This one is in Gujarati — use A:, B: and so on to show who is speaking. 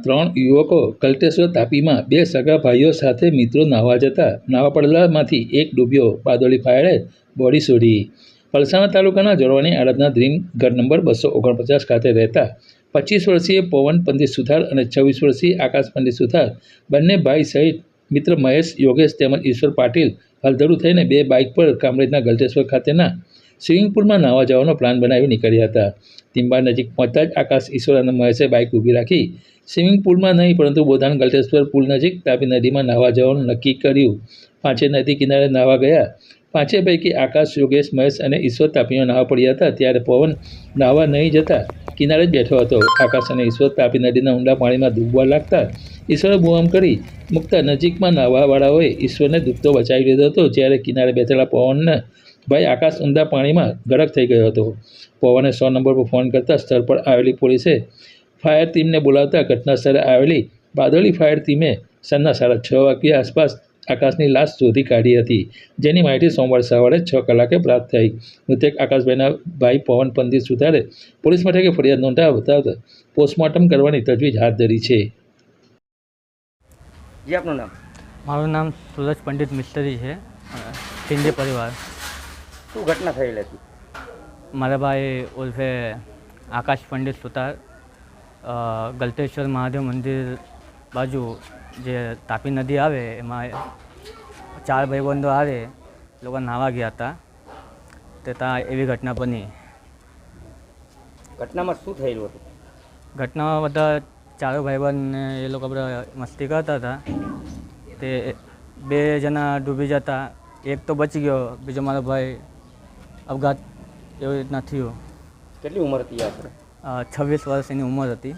A: 3 યુવકો ગલતેશ્વર તાપીમાં 2 સગા ભાઈઓ સાથે મિત્રો નાહવા જતા નાહવા પડેલામાંથી એક ડૂબ્યો. બારડોલી ફાયરે બોડી શોધી. પલસાણા તાલુકાના જોરવાની આરાધના ડ્રીમ ઘર નંબર 249 ખાતે રહેતા 25 વર્ષીય પવન પંડિત સુથાર અને 26 વર્ષીય આકાશ પંડિત સુથાર બંને ભાઈ સહિત મિત્ર મહેશ યોગેશ તેમજ ઈશ્વર પાટીલ હલધડું થઈને 2 બાઇક પર કામરેજના ગલતેશ્વર ખાતેના સ્વિમિંગ પુલમાં નાહવા જવાનો પ્લાન બનાવી નીકળ્યા હતા. ટીમ્બા નજીક પહોંચતા જ આકાશ, ઈશ્વર અને મહેશે બાઇક ઊભી રાખી સ્વિમિંગ પુલમાં નહીં પરંતુ બોધાન ગલતેશ્વર પુલ નજીક તાપી નદીમાં નાહવા જવાનું નક્કી કર્યું. પાંચે નદી કિનારે નાહવા ગયા. પાંચે પૈકી આકાશ, યોગેશ, મહેશ અને ઈશ્વર તાપીમાં નાહવા પડ્યા હતા. ત્યારે પવન નાહવા નહીં જતા કિનારે જ બેઠો હતો. આકાશ અને ઈશ્વર તાપી નદીના ઊંડા પાણીમાં ડૂબવા લાગતા ઈશ્વરે બૂમ કરી મૂકતા નજીકમાં નાહવાવાળાઓએ ઈશ્વરને ડૂબતો બચાવી લીધો હતો. જ્યારે કિનારે બેઠેલા પવનને ભાઈ આકાશ ઊંડા પાણીમાં ગરક થઈ ગયો હતો. પવને 100 નંબર પર ફોન કરતાં સ્થળ પર આવેલી પોલીસે ફાયર ટીમને બોલાવતા ઘટના સ્થળે આવેલી બારડોલી ફાયર ટીમે સાંજના 6:30 વાગ્યા આસપાસ આકાશની લાશ શોધી કાઢી હતી, જેની માહિતી સોમવાર સવારે 6 કલાકે પ્રાપ્ત થઈ. મૃતક આકાશભાઈના ભાઈ પવન પંડિત સુથારે પોલીસ મથકે ફરિયાદ નોંધાવતા પોસ્ટમોર્ટમ કરવાની તજવીજ હાથ ધરી છે.
B: जी आपનું નામ?
C: મારું નામ सूरज पंडित मिस्त्री है, सिंधी परिवार।
B: શું ઘટના થયેલી હતી?
C: મારા ભાઈ ઉર્ફે આકાશ પંડિત સુતાર ગલતેશ્વર મહાદેવ મંદિર બાજુ જે તાપી નદી આવે એમાં 4 ભાઈબંધો આવે લોકો નાહવા ગયા હતા. તે ત્યાં એવી ઘટના બની.
B: ઘટનામાં શું થયેલું હતું?
C: ઘટનામાં બધા 4 ભાઈબંધ એ લોકો બધા મસ્તી કરતા હતા. તે 2 જણા ડૂબી જતા, એક તો બચી ગયો, બીજો મારો ભાઈ અપઘાત એવી રીતના થયું.
B: કેટલી ઉંમર હતી આશરે?
C: 26 વર્ષ એની ઉંમર હતી.